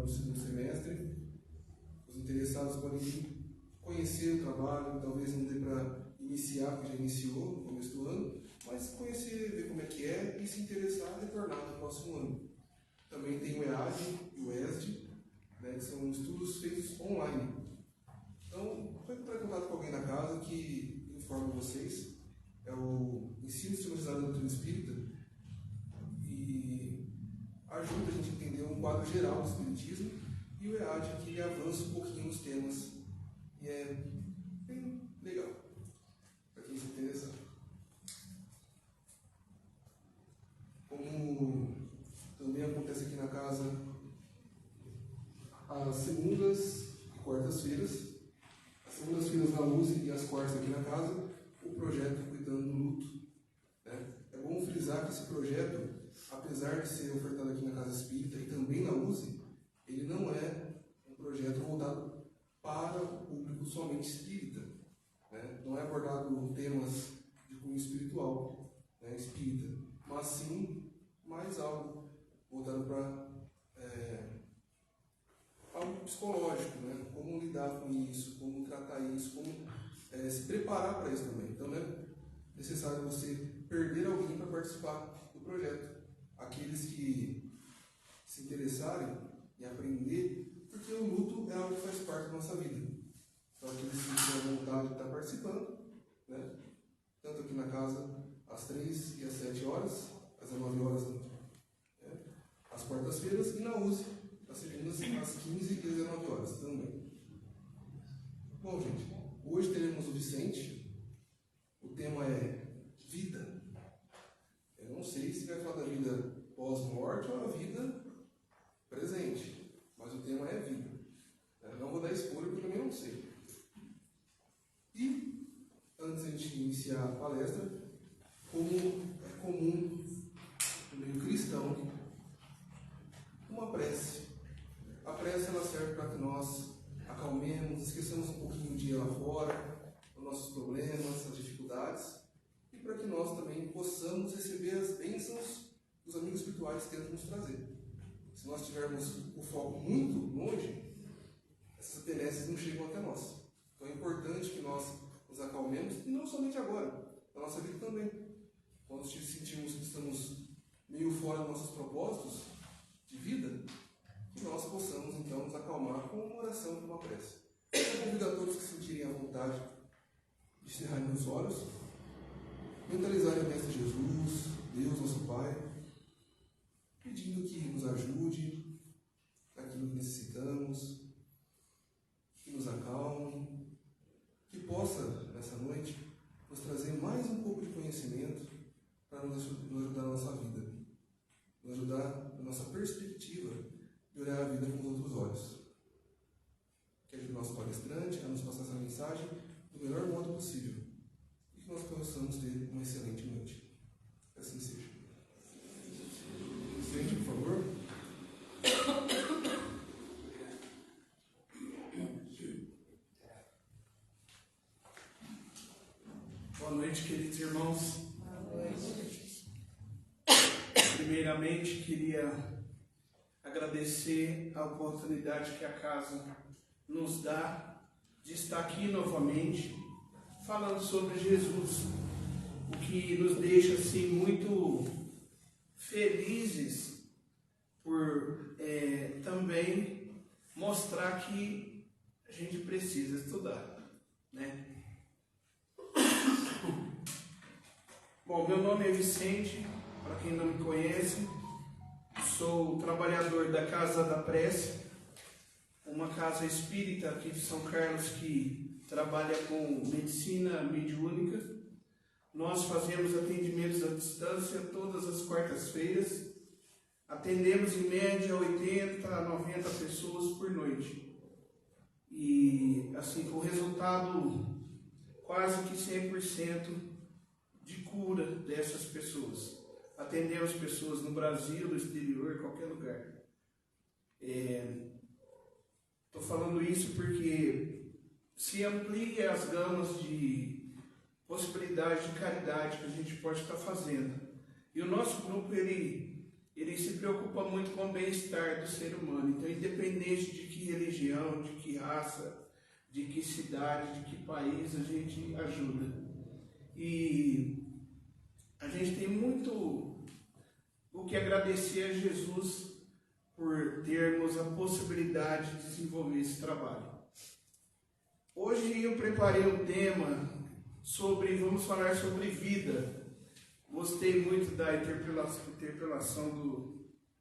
do segundo semestre. Os interessados podem conhecer o trabalho, talvez não dê para iniciar, porque já iniciou no começo do ano, mas conhecer, ver como é que é e se interessar e retornar no próximo ano. Também tem o EAD e o ESD, né, que são estudos feitos online. Então, pode entrar em contato com alguém na casa que informa vocês. É o Ensino Sistematizado da Doutrina Espírita e ajuda a gente a entender um quadro geral do Espiritismo, e o EAD que avança um pouquinho nos temas e é bem legal para quem se interessar. Como também acontece aqui na casa às segundas e quartas-feiras, as segundas-feiras na luz e as quartas aqui na casa, o projeto Cuidando do Luto. Né? É bom frisar que esse projeto, apesar de ser ofertado aqui na Casa Espírita e também na USE, ele não é um projeto voltado para o público somente espírita. Né? Não é abordado temas de cunho espiritual, né, espírita, mas sim mais algo voltado para algo psicológico, né? Como lidar com isso, como tratar isso, como se preparar para isso também. Então não é necessário você perder alguém para participar do projeto. Aqueles que se interessarem em aprender, porque o luto é algo que faz parte da nossa vida. Então aqueles que têm a vontade de estar participando, né? Tanto aqui na casa às 3 e às 7 horas, às 19 horas, né? Às quartas-feiras, e na USE, às segundas, às 15 e 19 horas também. Bom, gente, hoje teremos o Vicente. O tema é vida. Eu não sei se vai falar da vida pós-morte ou a vida presente, mas o tema é vida. Eu não vou dar spoiler porque eu também não sei. E, antes de a gente iniciar a palestra, como é comum no meio cristão, uma prece. A prece ela serve para que nós acalmemos, esqueçamos um pouquinho o dia lá fora, os nossos problemas, as dificuldades, e para que nós também possamos receber as bênçãos dos amigos espirituais que tentam nos trazer. Se nós tivermos o foco muito longe, essas benesses não chegam até nós. Então é importante que nós nos acalmemos, e não somente agora, na nossa vida também. Quando sentimos que estamos meio fora dos nossos propósitos de vida, que nós possamos então nos acalmar com uma oração e com uma prece. Eu convido a todos que sentirem a vontade de cerrarem os olhos, mentalizarem o Mestre Jesus, Deus, nosso Pai, pedindo que nos ajude naquilo que necessitamos, que nos acalme, que possa, nessa noite, nos trazer mais um pouco de conhecimento para nos ajudar na nossa vida, nos ajudar na nossa perspectiva de olhar a vida com os outros olhos. Que ajude o nosso palestrante a nos passar essa mensagem do melhor modo possível e que nós possamos ter uma excelente noite. Assim seja. Sente, por favor. Boa noite, queridos irmãos. Boa noite. Primeiramente, queria agradecer a oportunidade que a casa nos dá de estar aqui novamente falando sobre Jesus, o que nos deixa assim muito felizes por também mostrar que a gente precisa estudar, né? Bom, meu nome é Vicente, para quem não me conhece, sou trabalhador da Casa da Prece, uma casa espírita aqui de São Carlos que trabalha com medicina mediúnica. Nós fazemos atendimentos à distância todas as quartas-feiras, atendemos em média 80 a 90 pessoas por noite. E assim, com resultado quase que 100% de cura dessas pessoas. Atendemos pessoas no Brasil, no exterior, em qualquer lugar. Estou falando isso porque se amplia as gamas de possibilidades de caridade que a gente pode estar fazendo. E o nosso grupo, ele ele se preocupa muito com o bem-estar do ser humano. Então, independente de que religião, de que raça, de que cidade, de que país, a gente ajuda. E a gente tem muito o que agradecer a Jesus por termos a possibilidade de desenvolver esse trabalho. Hoje eu preparei um tema vamos falar sobre vida. Gostei muito da interpelação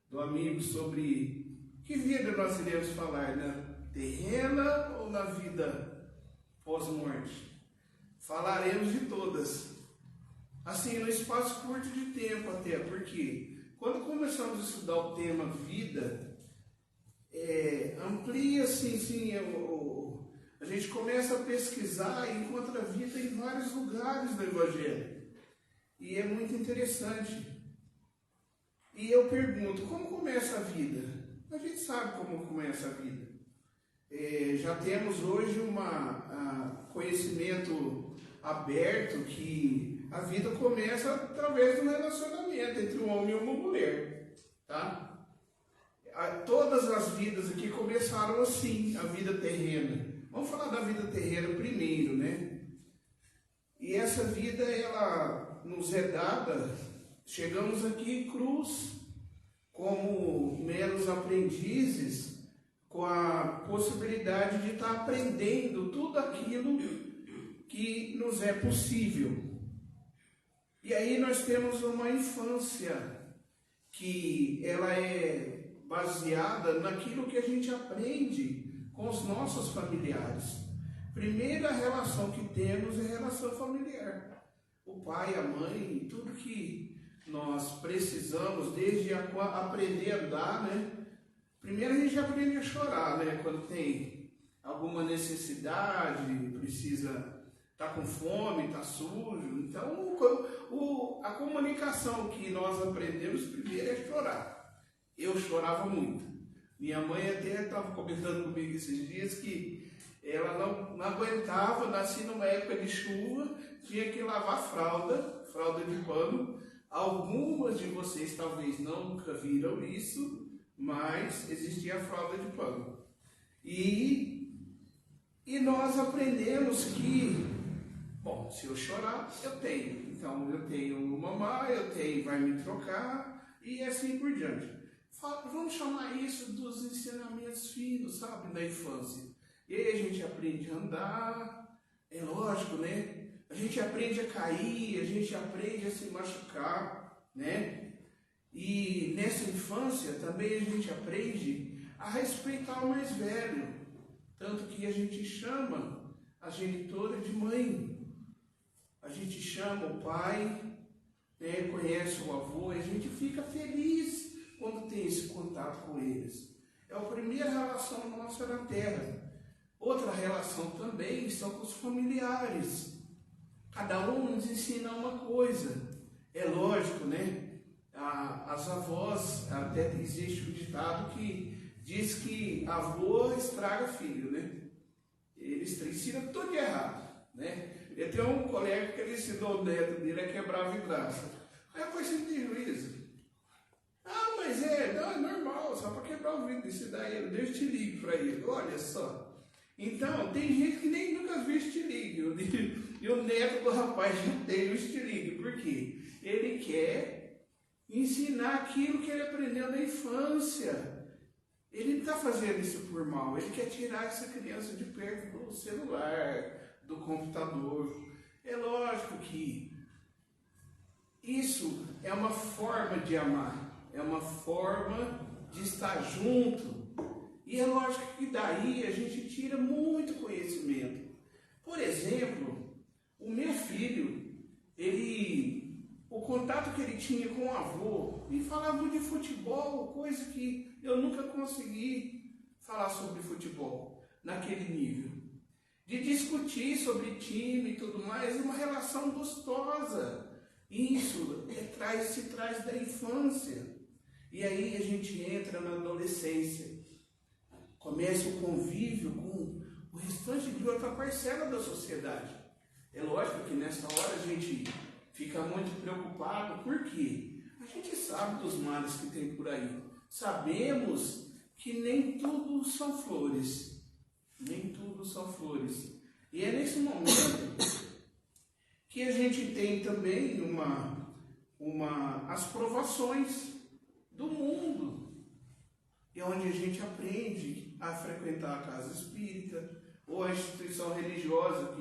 do amigo sobre que vida nós iremos falar, né? Terrena ou na vida pós-morte? Falaremos de todas. Assim, no espaço curto de tempo até, porque quando começamos a estudar o tema vida, amplia assim, a gente começa a pesquisar e encontra vida em vários lugares do Evangelho. E é muito interessante. E eu pergunto, como começa a vida? A gente sabe como começa a vida. Já temos hoje um conhecimento aberto que a vida começa através do relacionamento entre um homem e uma mulher. Tá? Todas as vidas aqui começaram assim, a vida terrena. Vamos falar da vida terrena primeiro, né? E essa vida, ela nos é dada, chegamos aqui cruz, como meros aprendizes, com a possibilidade de estar aprendendo tudo aquilo que nos é possível. E aí nós temos uma infância que ela é baseada naquilo que a gente aprende com os nossos familiares. Primeira relação que temos é a relação familiar. O pai, a mãe, tudo que nós precisamos, desde aprender a andar, né? Primeiro a gente aprende a chorar, né? Quando tem alguma necessidade, precisa estar com fome, está sujo. Então, a comunicação que nós aprendemos primeiro é chorar. Eu chorava muito. Minha mãe até estava comentando comigo esses dias que ela não aguentava, nasci numa época de chuva, tinha que lavar fralda de pano. Algumas de vocês talvez nunca viram isso, mas existia a fralda de pano. E nós aprendemos que, bom, se eu chorar, eu tenho. Então, eu tenho mamãe, vai me trocar e assim por diante. Vamos chamar isso dos ensinamentos finos, sabe, da infância. E aí a gente aprende a andar, é lógico, né? A gente aprende a cair, a gente aprende a se machucar, né? E nessa infância também a gente aprende a respeitar o mais velho. Tanto que a gente chama a genitora de mãe. A gente chama o pai, né? Conhece o avô, e a gente fica feliz quando tem esse contato com eles. É a primeira relação nossa na Terra. Outra relação também são com os familiares. Cada um nos ensina uma coisa. É lógico, né? As avós, até existe um ditado que diz que avô estraga filho, né? Ele ensina tudo de errado, né? Eu tenho um colega que ele ensinou o neto dele a quebrar a vidraça. Aí depois você tem juízo. Mas não, é normal, só para quebrar o vidro. Isso daí, Deus te ligue para ele, olha só. Então, tem gente que nem nunca viu estilingue. E o neto do rapaz já tem o estilingue. Por quê? Ele quer ensinar aquilo que ele aprendeu na infância. Ele não está fazendo isso por mal. Ele quer tirar essa criança de perto do celular, do computador. É lógico que isso é uma forma de amar. É uma forma de estar junto. E é lógico que daí a gente tira muito conhecimento. Por exemplo, o meu filho, o contato que ele tinha com o avô, me falava de futebol, coisa que eu nunca consegui falar sobre futebol naquele nível. De discutir sobre time e tudo mais, uma relação gostosa. Isso se traz da infância. E aí a gente entra na adolescência. Começa o convívio com o restante de outra parcela da sociedade. É lógico que nessa hora a gente fica muito preocupado, por quê? A gente sabe dos males que tem por aí. Sabemos que nem tudo são flores. Nem tudo são flores. E é nesse momento que a gente tem também as provações do mundo. E onde a gente aprende a frequentar a casa espírita ou a instituição religiosa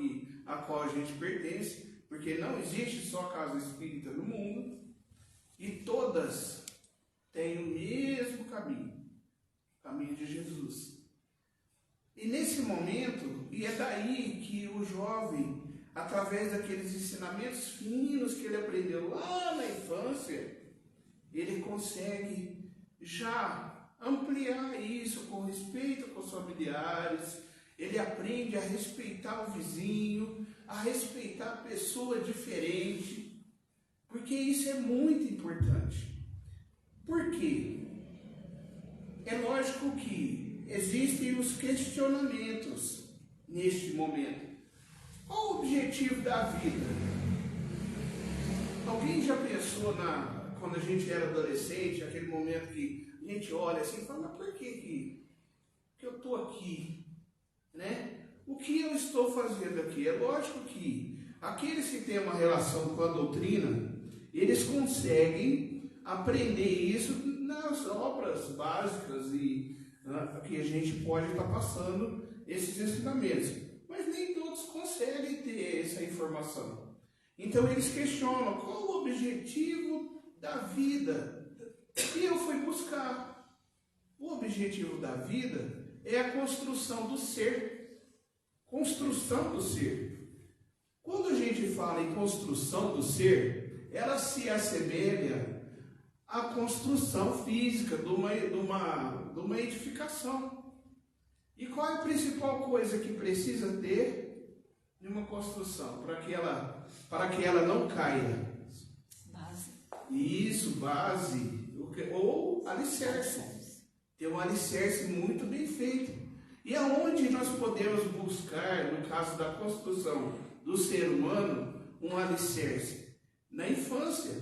a qual a gente pertence, porque não existe só casa espírita no mundo, e todas têm o mesmo caminho, o caminho de Jesus. E nesse momento, e é daí que o jovem, através daqueles ensinamentos finos que ele aprendeu lá na infância, ele consegue já ampliar isso com respeito com os familiares. Ele aprende a respeitar o vizinho, a respeitar a pessoa diferente, porque isso é muito importante. Por quê? É lógico que existem os questionamentos neste momento. Qual o objetivo da vida? Alguém já pensou quando a gente era adolescente, aquele momento que a gente olha assim e fala, mas por que eu estou aqui? Né? O que eu estou fazendo aqui? É lógico que aqueles que têm uma relação com a doutrina, eles conseguem aprender isso nas obras básicas e que a gente pode estar passando esses ensinamentos. Mas nem todos conseguem ter essa informação. Então eles questionam qual o objetivo da vida que eu fui buscar. O objetivo da vida é a construção do ser. Construção do ser. Quando a gente fala em construção do ser, ela se assemelha à construção física de uma edificação. E qual é a principal coisa que precisa ter de uma construção para que ela não caia? Base. Isso, base, ou alicerce. Ter um alicerce muito bem feito. E aonde nós podemos buscar, no caso da construção do ser humano, um alicerce? Na infância.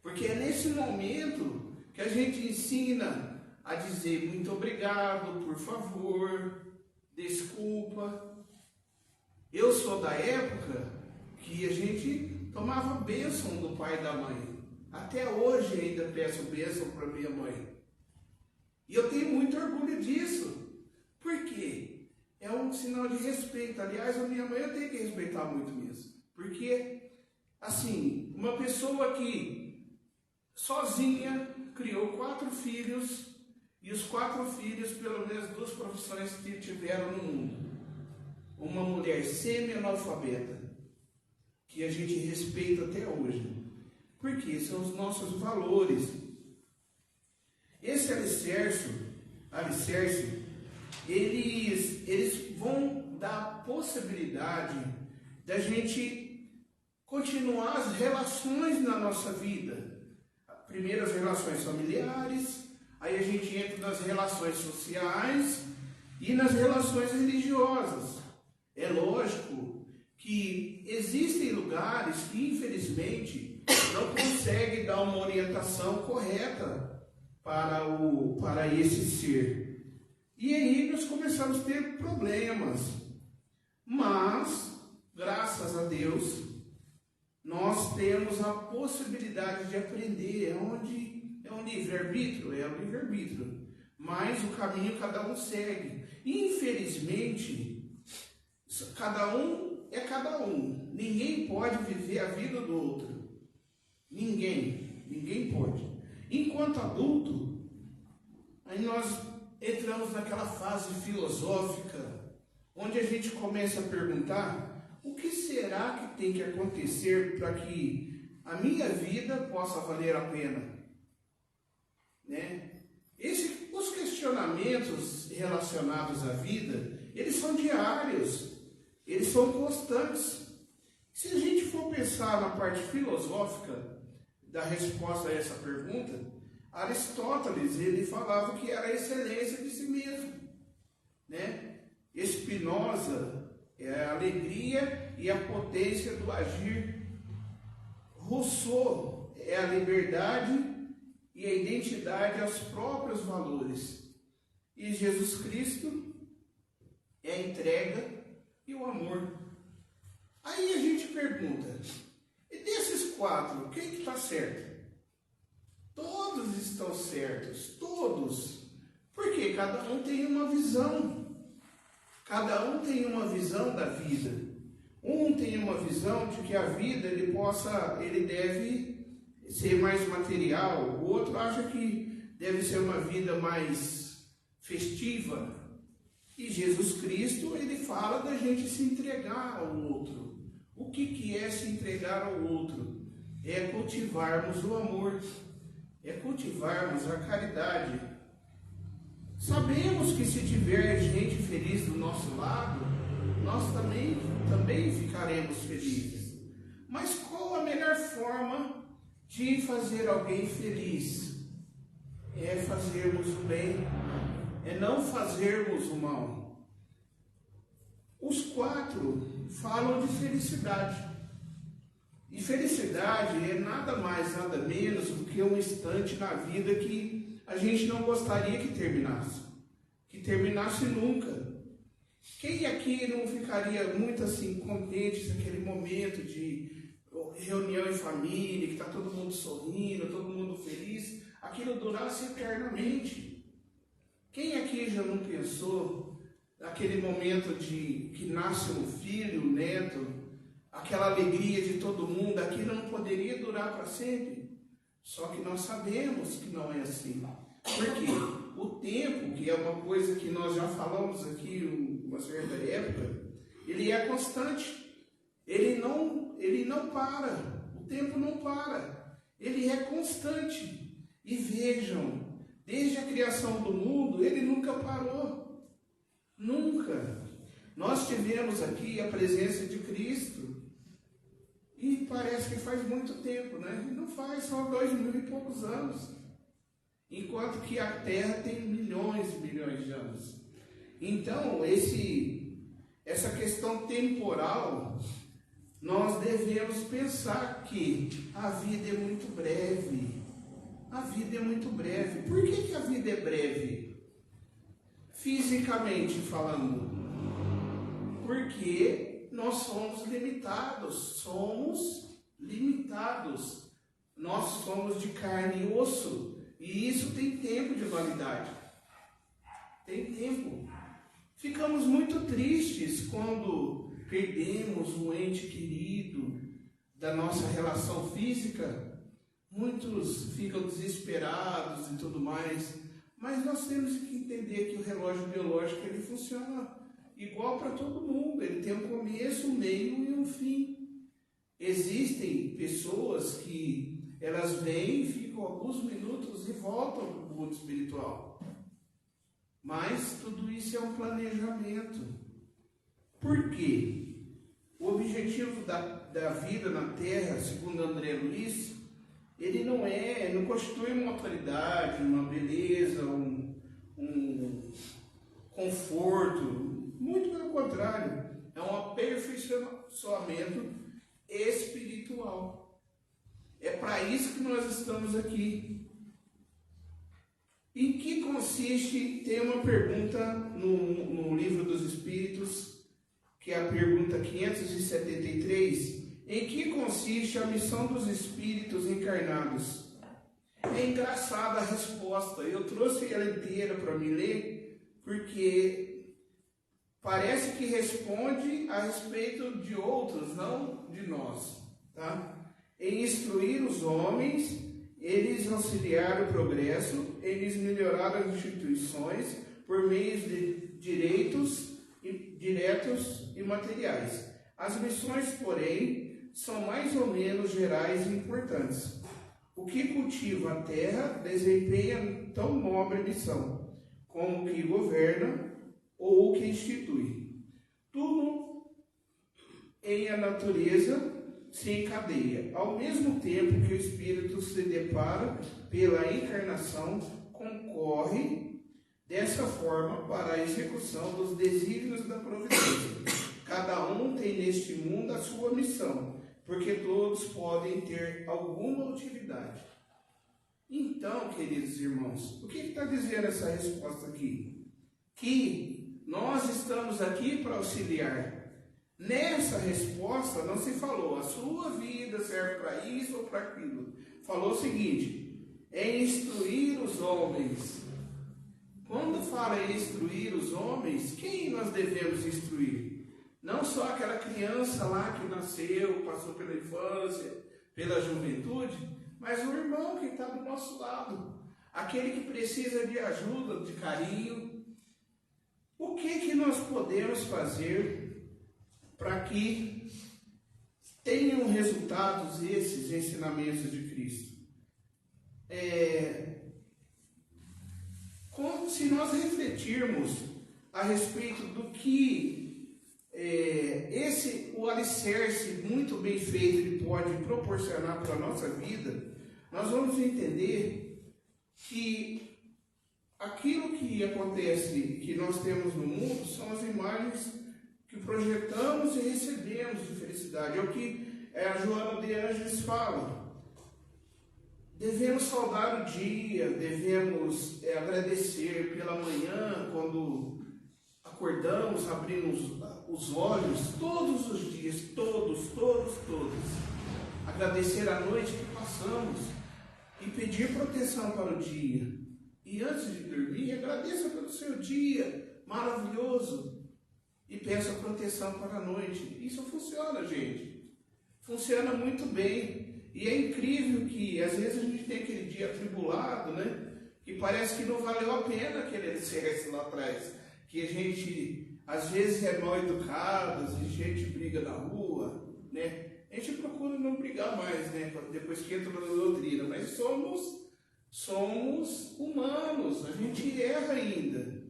Porque é nesse momento que a gente ensina a dizer muito obrigado, por favor, desculpa. Eu sou da época que a gente tomava bênção do pai e da mãe. Até hoje ainda peço bênção para minha mãe. E eu tenho muito orgulho disso. Por quê? É um sinal de respeito. Aliás, a minha mãe eu tenho que respeitar muito mesmo. Porque, assim, uma pessoa que sozinha criou 4 filhos, e os 4 filhos, pelo menos 2 profissões que tiveram no mundo. Uma mulher semi-analfabeta, que a gente respeita até hoje. Porque são os nossos valores. Esse alicerce, eles vão dar a possibilidade da gente continuar as relações na nossa vida. Primeiro as relações familiares, aí a gente entra nas relações sociais e nas relações religiosas. É lógico que existem lugares que, infelizmente, não conseguem dar uma orientação correta para esse ser. E aí nós começamos a ter problemas. Mas, graças a Deus, nós temos a possibilidade de aprender. É um livre-arbítrio? É um livre-arbítrio. Mas o caminho cada um segue. Infelizmente, cada um é cada um. Ninguém pode viver a vida do outro. Ninguém pode. Enquanto adulto, aí nós entramos naquela fase filosófica, onde a gente começa a perguntar o que será que tem que acontecer para que a minha vida possa valer a pena? Né? Os questionamentos relacionados à vida, eles são diários, eles são constantes. Se a gente for pensar na parte filosófica da resposta a essa pergunta, Aristóteles, ele falava que era a excelência de si mesmo, né? Spinoza é a alegria e a potência do agir. Rousseau é a liberdade e a identidade aos próprios valores. E Jesus Cristo é a entrega e o amor. Aí a gente pergunta, e desses 4, quem que está certo? Todos estão certos, todos. Porque cada um tem uma visão. Cada um tem uma visão da vida. Um tem uma visão de que a vida ele deve ser mais material. O outro acha que deve ser uma vida mais festiva. E Jesus Cristo, ele fala da gente se entregar ao outro. O que é se entregar ao outro? É cultivarmos o amor. É cultivarmos a caridade. Sabemos que se tiver gente feliz do nosso lado, nós também ficaremos felizes. Mas qual a melhor forma de fazer alguém feliz? É fazermos o bem, é não fazermos o mal. Os 4 falam de felicidade. E felicidade é nada mais, nada menos do que um instante na vida que a gente não gostaria que terminasse nunca. Quem aqui não ficaria muito assim contente naquele momento de reunião em família, que está todo mundo sorrindo, todo mundo feliz, aquilo durasse eternamente? Quem aqui já não pensou naquele momento de que nasce um filho, um neto, aquela alegria de todo mundo, aquilo não poderia durar para sempre? Só que nós sabemos que não é assim. Por quê? O tempo, que é uma coisa que nós já falamos aqui uma certa época, ele é constante. Ele não para. O tempo não para. Ele é constante. E vejam, desde a criação do mundo, ele nunca parou. Nunca. Nós tivemos aqui a presença de Cristo. E parece que faz muito tempo, né? E não faz, só 2000 e poucos anos. Enquanto que a Terra tem milhões e milhões de anos. Então, essa questão temporal, nós devemos pensar que a vida é muito breve. A vida é muito breve. Por que a vida é breve? Fisicamente falando. Porque nós somos limitados. Nós somos de carne e osso. E isso tem tempo de validade. Tem tempo. Ficamos muito tristes quando perdemos um ente querido da nossa relação física. Muitos ficam desesperados e tudo mais. Mas nós temos que entender que o relógio biológico ele funciona igual para todo mundo. Ele tem um começo, um meio e um fim. Existem pessoas que elas vêm, ficam alguns minutos e voltam para o mundo espiritual. Mas tudo isso é um planejamento. Por quê? O objetivo da vida na Terra, segundo André Luiz, ele não constitui uma autoridade, uma beleza, um conforto. Muito pelo contrário, é um aperfeiçoamento espiritual. É para isso que nós estamos aqui. Em que consiste, tem uma pergunta no Livro dos Espíritos, que é a pergunta 573, em que consiste a missão dos espíritos encarnados? É engraçada a resposta, eu trouxe ela inteira para me ler, porque parece que responde a respeito de outros, não de nós, tá? Em instruir os homens, eles auxiliar o progresso, eles melhorar as instituições por meios de diretos e materiais. As missões, porém, são mais ou menos gerais e importantes. O que cultiva a terra desempenha tão nobre missão, como o que governa ou o que institui. Tudo em a natureza se encadeia. Ao mesmo tempo que o espírito se depara pela encarnação, concorre dessa forma para a execução dos desígnios da providência. Cada um tem neste mundo a sua missão, porque todos podem ter alguma utilidade. Então, queridos irmãos, o que está dizendo essa resposta aqui? Que nós estamos aqui para auxiliar. Nessa resposta não se falou, a sua vida serve para isso ou para aquilo. Falou o seguinte, é instruir os homens. Quando fala em instruir os homens, quem nós devemos instruir? Não só aquela criança lá que nasceu, passou pela infância, pela juventude, mas o irmão que está do nosso lado, aquele que precisa de ajuda, de carinho. O que nós podemos fazer para que tenham resultados esses ensinamentos de Cristo? Se nós refletirmos a respeito do que o alicerce muito bem feito ele pode proporcionar para a nossa vida, nós vamos entender que aquilo que acontece, que nós temos no mundo, são as imagens que projetamos e recebemos de felicidade. É o que a Joana de Ângeles fala. Devemos saudar o dia, devemos agradecer pela manhã, quando acordamos, abrimos os olhos, todos os dias, todos. Agradecer a noite que passamos e pedir proteção para o dia. E antes de dormir, agradeça pelo seu dia maravilhoso e peça proteção para a noite. Isso funciona, gente. Funciona muito bem. E é incrível que às vezes a gente tem aquele dia atribulado, né? Que parece que não valeu a pena aquele alicerce lá atrás. Que a gente às vezes é mal educado, a gente briga na rua, né? A gente procura não brigar mais, né? Depois que entra na doutrina, mas somos humanos, a gente erra ainda.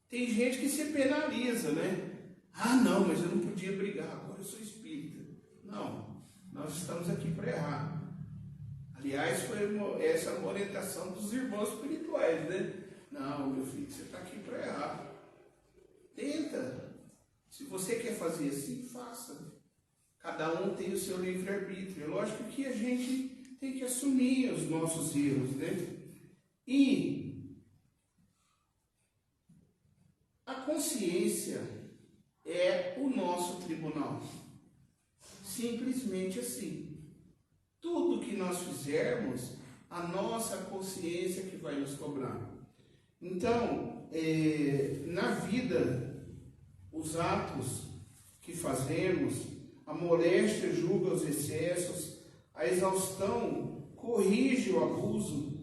Tem gente que se penaliza, né? Ah, não, mas eu não podia brigar, agora eu sou espírita. Não. Nós estamos aqui para errar. Aliás, essa é uma orientação dos irmãos espirituais, né? Não, meu filho, você está aqui para errar. Tenta. Se você quer fazer assim, faça. Cada um tem o seu livre-arbítrio. É lógico que a gente tem que assumir os nossos erros, né? E a consciência é o nosso tribunal. Simplesmente assim. Tudo que nós fizermos, a nossa consciência que vai nos cobrar. Então, na vida, os atos que fazemos, a moléstia julga os excessos, a exaustão corrige o abuso,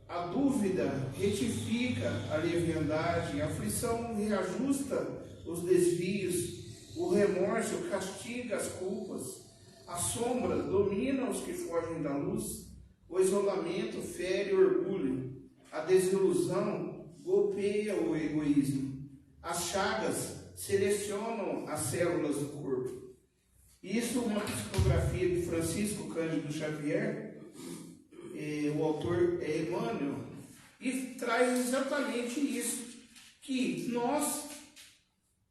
a dúvida retifica a leviandade, a aflição reajusta os desvios, o remorso castiga as culpas, a sombra domina os que fogem da luz, o isolamento fere o orgulho, a desilusão golpeia o egoísmo, as chagas selecionam as células do corpo. Isso é uma psicografia de Francisco Cândido Xavier, o autor é Emmanuel, e traz exatamente isso, que nós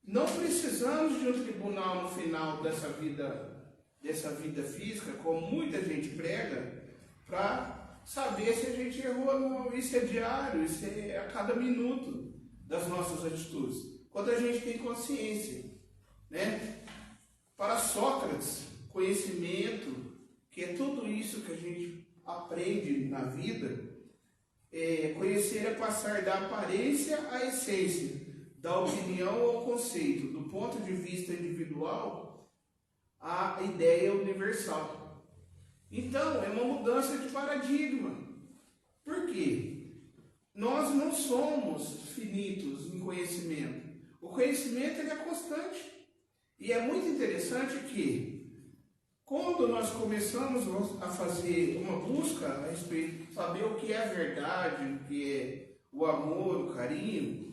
não precisamos de um tribunal no final dessa vida física, como muita gente prega, para saber se a gente errou ou não. Isso é diário, isso é a cada minuto das nossas atitudes. Quando a gente tem consciência, né? Para Sócrates, conhecimento, que é tudo isso que a gente aprende na vida, conhecer é passar da aparência à essência, da opinião ao conceito, do ponto de vista individual à ideia universal. Então, é uma mudança de paradigma. Por quê? Nós não somos finitos em conhecimento. O conhecimento ele é constante. E é muito interessante que, quando nós começamos a fazer uma busca a respeito de saber o que é a verdade, o que é o amor, o carinho,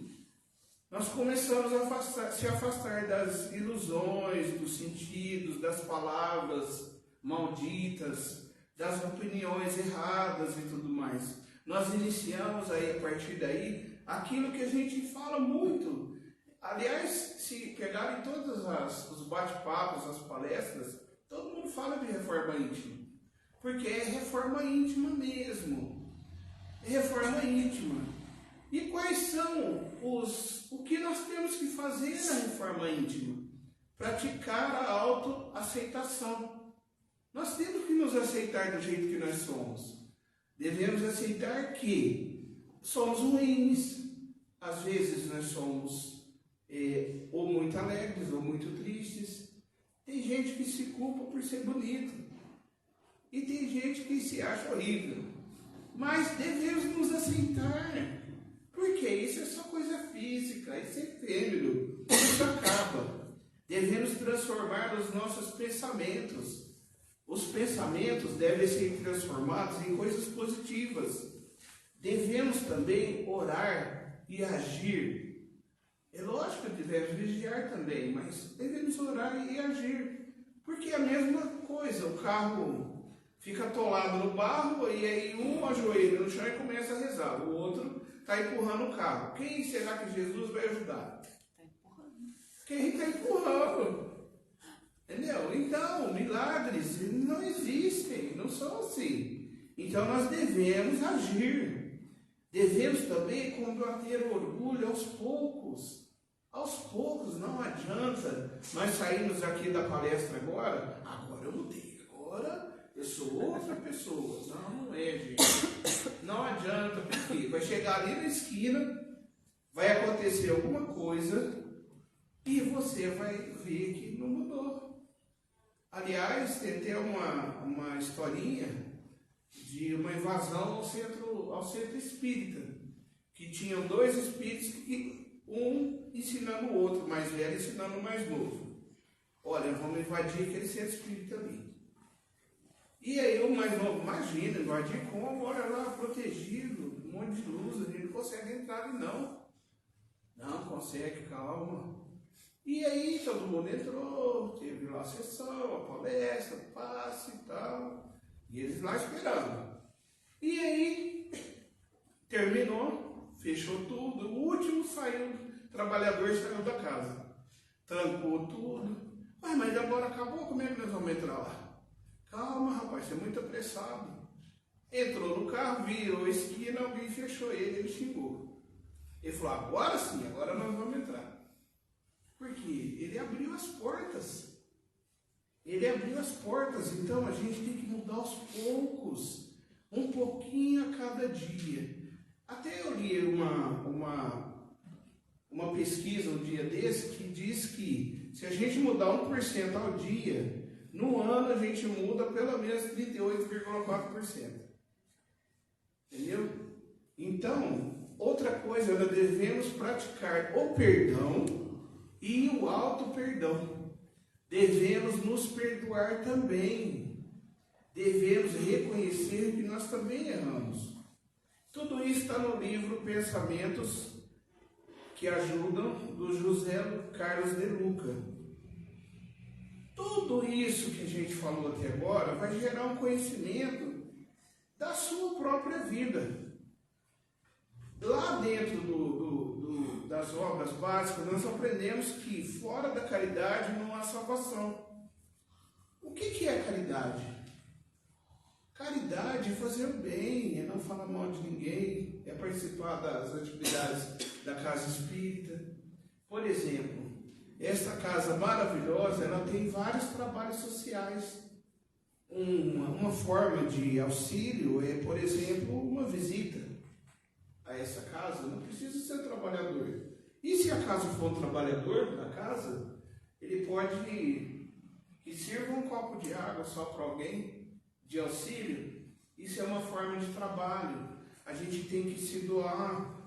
nós começamos a se afastar das ilusões, dos sentidos, das palavras malditas, das opiniões erradas e tudo mais. Nós iniciamos aí, a partir daí, aquilo que a gente fala muito. Aliás, se pegarem todos os bate-papos, as palestras, Todo mundo fala de reforma íntima, porque é reforma íntima mesmo. É reforma íntima. E quais são o que nós temos que fazer na reforma íntima? Praticar a autoaceitação. Nós temos que nos aceitar do jeito que nós somos. Devemos aceitar que somos ruins. Às vezes nós somos ou muito alegres ou muito tristes. Tem gente que se culpa por ser bonito. E tem gente que se acha horrível. Mas devemos nos aceitar. Porque isso é só coisa física, isso é efêmero, isso acaba. Devemos transformar os nossos pensamentos. Os pensamentos devem ser transformados em coisas positivas. Devemos também orar e agir. É lógico que devemos vigiar também, mas devemos orar e agir. Porque é a mesma coisa, o carro fica atolado no barro e aí um ajoelha no chão e começa a rezar. O outro está empurrando o carro. Quem será que Jesus vai ajudar? Está empurrando. Quem está empurrando? Entendeu? Então, milagres não existem, não são assim. Então, nós devemos agir. Devemos também combater o orgulho aos poucos. Aos poucos, não adianta nós sairmos aqui da palestra agora eu mudei, agora eu sou outra pessoa. Não é, gente. Não adianta, porque vai chegar ali na esquina, vai acontecer alguma coisa e você vai ver que não mudou. Aliás, tem até uma historinha de uma invasão ao centro espírita, que tinham dois espíritos, um ensinando o outro, mais velho ensinando o mais novo. Olha, vamos invadir aquele centro espírita ali. E aí o mais novo, imagina, invadir como? Olha lá, protegido, um monte de luz, a gente não consegue entrar ali não. Não consegue, calma. E aí todo mundo entrou, teve lá a sessão, a palestra, o passe e tal. E eles lá esperando. E aí terminou, fechou tudo. O último saiu, o trabalhador saiu da casa. Trancou tudo. Mas agora acabou, como é que nós vamos entrar lá? Calma, rapaz, você é muito apressado. Entrou no carro, virou a esquina, alguém fechou ele xingou. Ele falou, agora sim, agora nós vamos entrar. Porque ele abriu as portas. Ele abriu as portas, então a gente tem que mudar aos poucos, um pouquinho a cada dia. Até eu li uma pesquisa um dia desse que diz que se a gente mudar 1% ao dia, no ano a gente muda pelo menos 38,4%. Entendeu? Então, outra coisa, nós devemos praticar o perdão e o auto-perdão. Devemos nos perdoar também. Devemos reconhecer que nós também erramos. Tudo isso está no livro Pensamentos que Ajudam, do José Carlos de Luca. Tudo isso que a gente falou até agora vai gerar um conhecimento da sua própria vida. Lá dentro das obras básicas, nós aprendemos que fora da caridade não há salvação. O que é caridade? Caridade é fazer o bem, é não falar mal de ninguém, é participar das atividades da casa espírita. Por exemplo, esta casa maravilhosa, ela tem vários trabalhos sociais. Uma forma de auxílio é, por exemplo, uma visita a essa casa. Não precisa ser trabalhador. E se acaso for um trabalhador da casa, ele pode que sirva um copo de água só para alguém, de auxílio. Isso é uma forma de trabalho. A gente tem que se doar.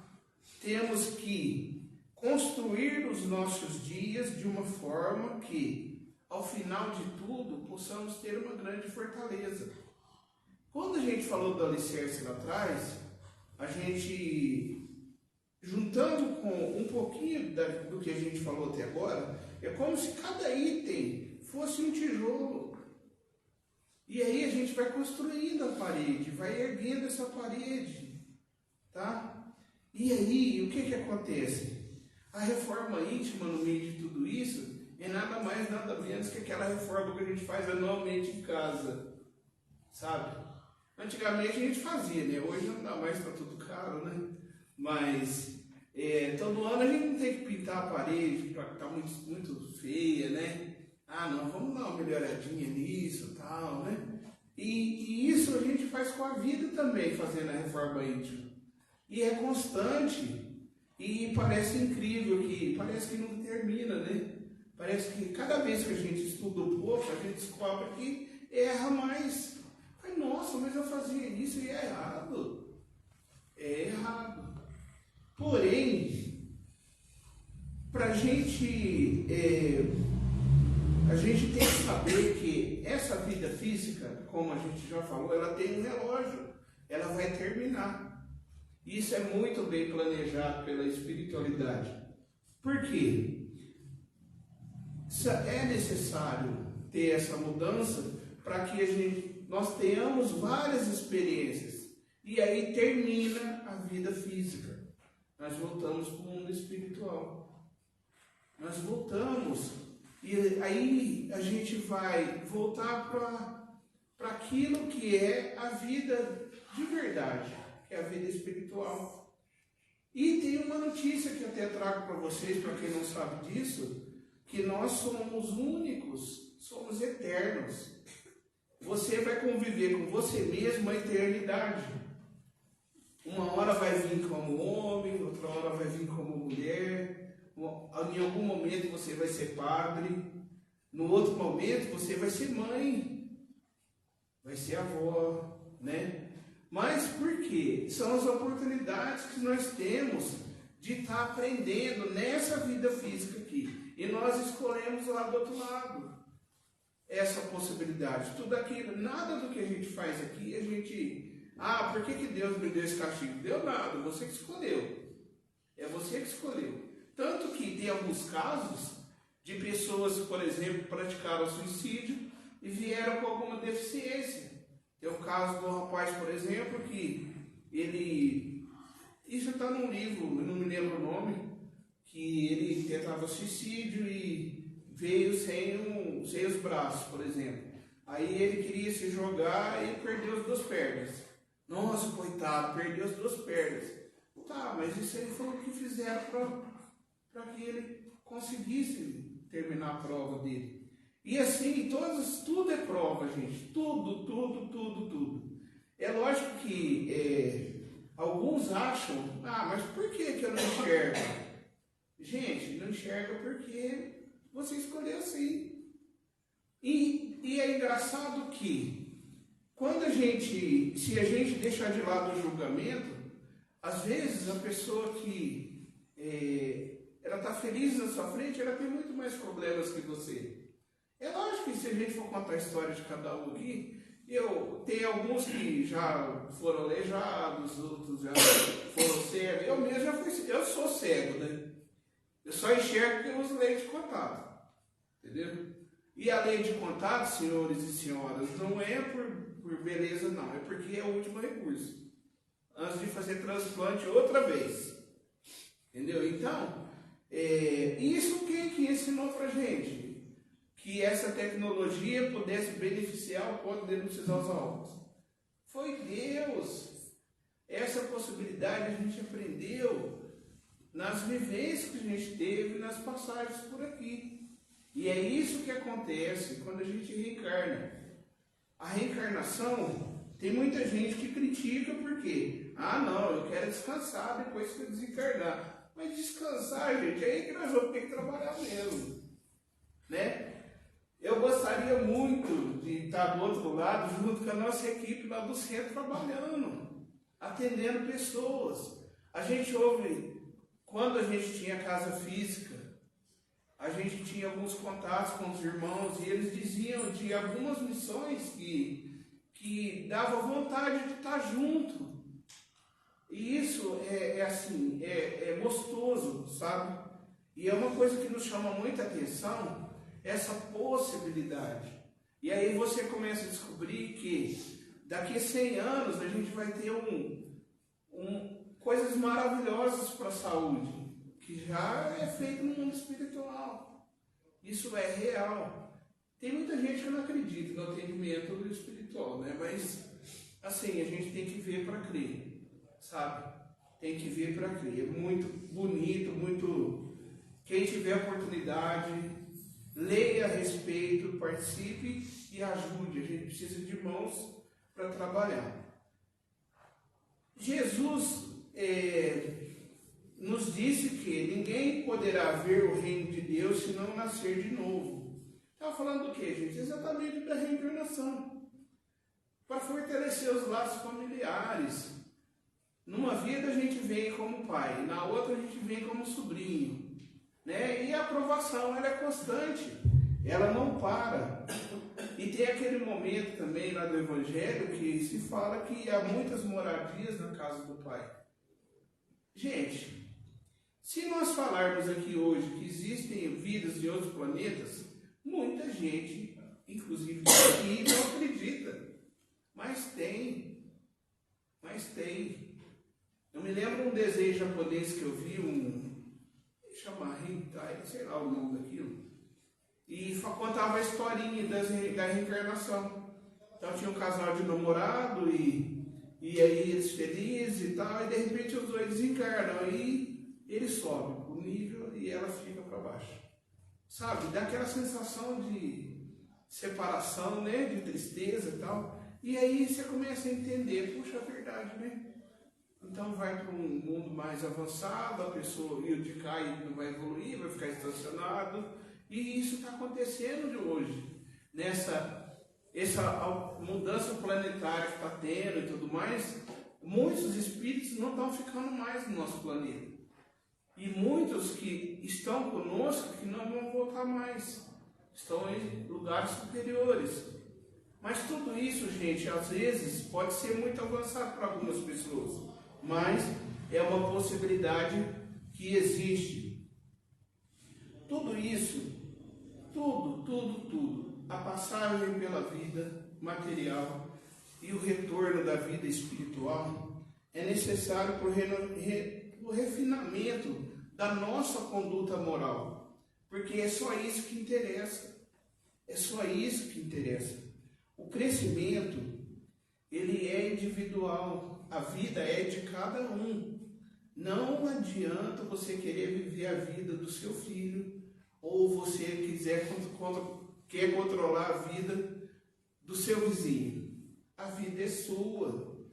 Temos que construir os nossos dias de uma forma que, ao final de tudo, possamos ter uma grande fortaleza. Quando a gente falou do alicerce lá atrás, a gente, juntando com um pouquinho do que a gente falou até agora, é como se cada item fosse um tijolo. E aí a gente vai construindo a parede, vai erguendo essa parede, tá? E aí, o que acontece? A reforma íntima, no meio de tudo isso, é nada mais, nada menos que aquela reforma que a gente faz anualmente em casa, sabe? Antigamente a gente fazia, né? Hoje não dá mais, está tudo caro, né? Mas todo ano a gente não tem que pintar a parede, que está muito feia, né? Ah, não, vamos dar uma melhoradinha nisso e tal, né? E isso a gente faz com a vida também, fazendo a reforma íntima. E é constante. E parece incrível parece que não termina, né? Parece que cada vez que a gente estuda um pouco, a gente descobre que erra mais. Ai, nossa, mas eu fazia isso e é errado. É errado. Porém, para a gente tem que saber que essa vida física, como a gente já falou, ela tem um relógio, ela vai terminar. Isso é muito bem planejado pela espiritualidade. Por quê? É necessário ter essa mudança para que nós tenhamos várias experiências. E aí termina a vida física. Nós voltamos para o mundo espiritual. Nós voltamos. E aí a gente vai voltar para aquilo que é a vida de verdade, que é a vida espiritual. E tem uma notícia que eu até trago para vocês, para quem não sabe disso, que nós somos únicos, somos eternos. Você vai conviver com você mesmo a eternidade. Uma hora vai vir como homem, outra hora vai vir como mulher. Em algum momento você vai ser padre. No outro momento você vai ser mãe. Vai ser avó, né? Mas por quê? São as oportunidades que nós temos de estar aprendendo nessa vida física aqui. E nós escolhemos lá do outro lado essa possibilidade. Tudo aquilo, nada do que a gente faz aqui, a gente... Ah, por que Deus me deu esse castigo? Deu nada, você que escolheu. É você que escolheu. Tanto que tem alguns casos de pessoas, por exemplo, que praticaram suicídio e vieram com alguma deficiência. Tem o caso do rapaz, por exemplo, que ele... Isso está num livro, eu não me lembro o nome, que ele tentava suicídio e veio sem os braços, por exemplo. Aí ele queria se jogar e perdeu as duas pernas. Nossa, coitado, perdeu as duas pernas. Tá, mas isso aí foi o que fizeram para que ele conseguisse terminar a prova dele. E assim, tudo é prova, gente. Tudo. É lógico que alguns acham, mas por que eu não enxergo? Gente, não enxerga porque você escolheu assim. E é engraçado que, se a gente deixar de lado o julgamento, às vezes a pessoa que ela está feliz na sua frente, ela tem muito mais problemas que você. É lógico que se a gente for contar a história de cada um aqui, tem alguns que já foram aleijados, outros já foram cegos. Eu mesmo eu sou cego, né? Eu só enxergo que eu uso lei de contato. Entendeu? E a lei de contato, senhores e senhoras, não é por beleza, não. É porque é o último recurso. Antes de fazer transplante outra vez. Entendeu? Então, isso quem que ensinou pra gente? Que essa tecnologia pudesse beneficiar o povo de denunciar os alvos. Foi Deus. Essa possibilidade a gente aprendeu nas vivências que a gente teve, nas passagens por aqui. E é isso que acontece quando a gente reencarna. A reencarnação, tem muita gente que critica porque, não, eu quero descansar depois que eu desencarnar. Mas descansar, gente, é aí que nós vamos ter que trabalhar mesmo. Né? Eu gostaria muito de estar do outro lado, junto com a nossa equipe lá do centro, trabalhando, atendendo pessoas. A gente ouve, quando a gente tinha casa física, a gente tinha alguns contatos com os irmãos e eles diziam de algumas missões que dava vontade de estar junto. E isso é gostoso, sabe? E é uma coisa que nos chama muita atenção, essa possibilidade. E aí você começa a descobrir que daqui a 100 anos a gente vai ter coisas maravilhosas para a saúde, que já é feito no mundo espiritual. Isso é real. Tem muita gente que não acredita no atendimento espiritual, né? Mas, assim, a gente tem que ver para crer, sabe? Tem que ver para crer. É muito bonito, muito... Quem tiver oportunidade, leia a respeito, participe e ajude. A gente precisa de mãos para trabalhar. Jesus nos disse que ninguém poderá ver o reino de Deus se não nascer de novo. Estava falando do que, gente? Exatamente da reencarnação. Para fortalecer os laços familiares. Numa vida a gente vem como pai, na outra a gente vem como sobrinho. Né? E a aprovação ela é constante, ela não para. E tem aquele momento também lá do Evangelho que se fala que há muitas moradias na casa do Pai. Gente, se nós falarmos aqui hoje que existem vidas de outros planetas, muita gente, inclusive aqui, não acredita. Mas tem. Eu me lembro um desenho japonês que eu vi, chama Hentai, sei lá o nome daquilo. E contava a historinha da reencarnação. Então tinha um casal de namorado e aí eles felizes e tal, e de repente os dois desencarnam, aí ele sobe o nível e ela fica para baixo. Sabe? Dá aquela sensação de separação, né? De tristeza e tal. E aí você começa a entender, puxa, é verdade, né? Então vai para um mundo mais avançado, a pessoa e o de cá não vai evoluir, vai ficar estacionado. E isso está acontecendo de hoje. Essa mudança planetária que está tendo e tudo mais, muitos espíritos não estão ficando mais no nosso planeta. E muitos que estão conosco que não vão voltar mais. Estão em lugares superiores. Mas tudo isso, gente, às vezes pode ser muito avançado para algumas pessoas. Mas é uma possibilidade que existe. Tudo isso, tudo, a passagem pela vida material e o retorno da vida espiritual é necessário para o refinamento da nossa conduta moral. Porque é só isso que interessa. É só isso que interessa. O crescimento, ele é individual. A vida é de cada um. Não adianta você querer viver a vida do seu filho ou você quer controlar a vida do seu vizinho. A vida é sua.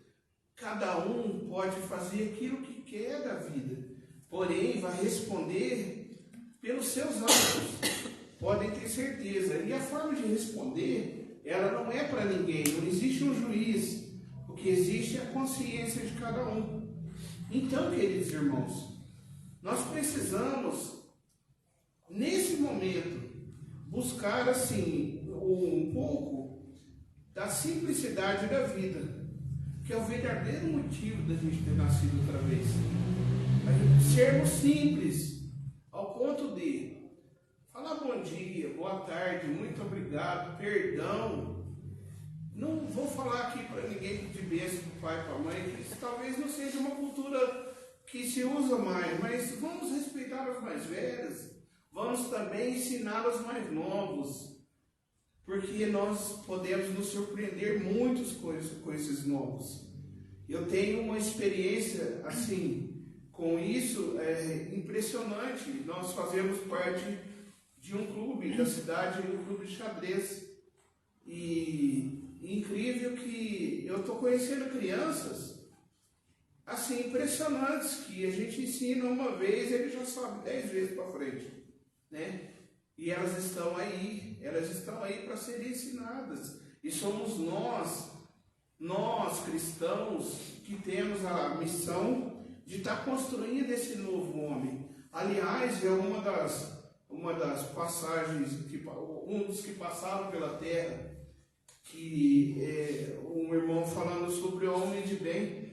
Cada um pode fazer aquilo que quer da vida. Porém, vai responder pelos seus atos. Podem ter certeza. E a forma de responder, ela não é para ninguém. Não existe um juiz. O que existe é a consciência de cada um. Então, queridos irmãos, nós precisamos, nesse momento, buscar assim um pouco da simplicidade da vida, que é o verdadeiro motivo da gente ter nascido outra vez. Sermos simples, ao ponto de falar bom dia, boa tarde, muito obrigado, perdão. Não vou falar aqui para ninguém pedir bênção para o pai e para a mãe, que isso talvez não seja uma cultura que se usa mais, mas vamos respeitar os mais velhos, vamos também ensinar os mais novos, porque nós podemos nos surpreender muitas coisas com esses novos. Eu tenho uma experiência assim, com isso, impressionante. Nós fazemos parte de um clube da cidade, um clube de xadrez, e incrível que eu estou conhecendo crianças assim, impressionantes, que a gente ensina uma vez, ele já sabe 10 vezes para frente, né? E elas estão aí para serem ensinadas. E somos nós cristãos, que temos a missão de estar construindo esse novo homem. Aliás, é uma das passagens, um dos que passaram pela terra, que é um irmão falando sobre o homem de bem.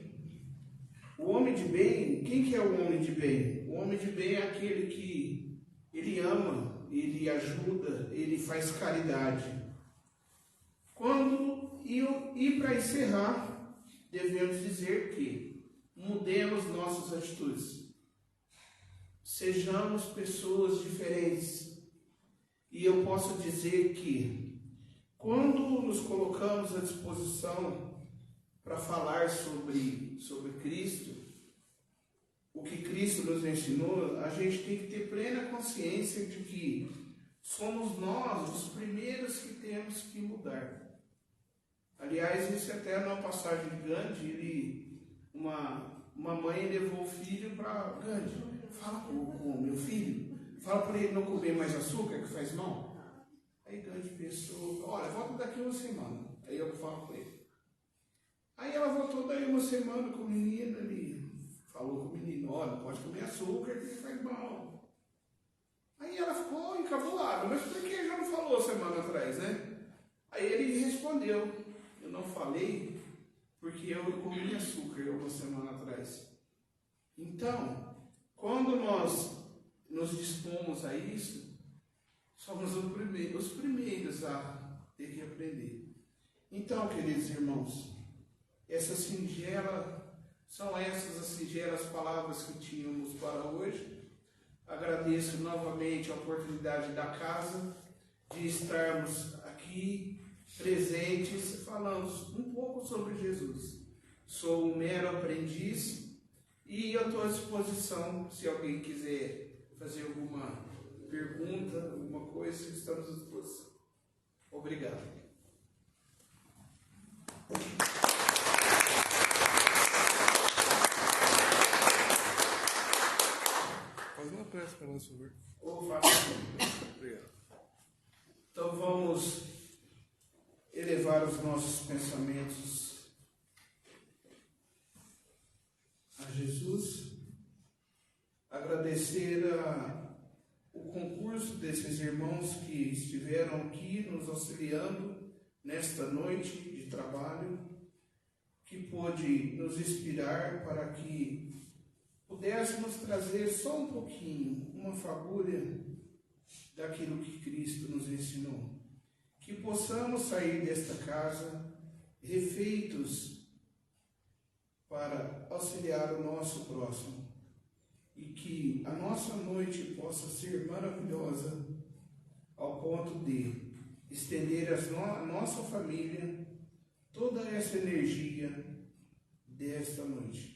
O homem de bem, quem que é o homem de bem? O homem de bem é aquele que ele ama, ele ajuda, ele faz caridade. E para encerrar, devemos dizer que mudemos nossas atitudes. Sejamos pessoas diferentes. E eu posso dizer que, quando nos colocamos à disposição para falar sobre Cristo, o que Cristo nos ensinou, a gente tem que ter plena consciência de que somos nós os primeiros que temos que mudar. Aliás, isso é até numa passagem de Gandhi, uma mãe levou o filho para Gandhi, fala com o meu filho, fala para ele não comer mais açúcar, que faz mal. Aí Gandhi pensou, olha, volta daqui uma semana. Aí eu falo com ele. Aí ela voltou daí uma semana com o menino, ele falou com o menino, olha, não pode comer açúcar, que faz mal. Aí ela ficou encabulada, mas por que já não falou semana atrás, né? Aí ele respondeu, eu não falei porque eu comi açúcar uma semana atrás. Então, quando nós nos dispomos a isso, somos os primeiros a ter que aprender. Então, queridos irmãos, são essas as singelas palavras que tínhamos para hoje. Agradeço novamente a oportunidade da casa de estarmos aqui presentes, falamos um pouco sobre Jesus. Sou um mero aprendiz e eu estou à disposição, se alguém quiser fazer alguma pergunta, alguma coisa, estamos à disposição. Obrigado. Faz uma prece para nós, por favor. Obrigado. Então vamos elevar os nossos pensamentos a Jesus, agradecer o concurso desses irmãos que estiveram aqui nos auxiliando nesta noite de trabalho, que pôde nos inspirar para que pudéssemos trazer só um pouquinho, uma fagulha daquilo que Cristo nos ensinou. Que possamos sair desta casa refeitos para auxiliar o nosso próximo. E que a nossa noite possa ser maravilhosa ao ponto de estender a nossa família toda essa energia desta noite.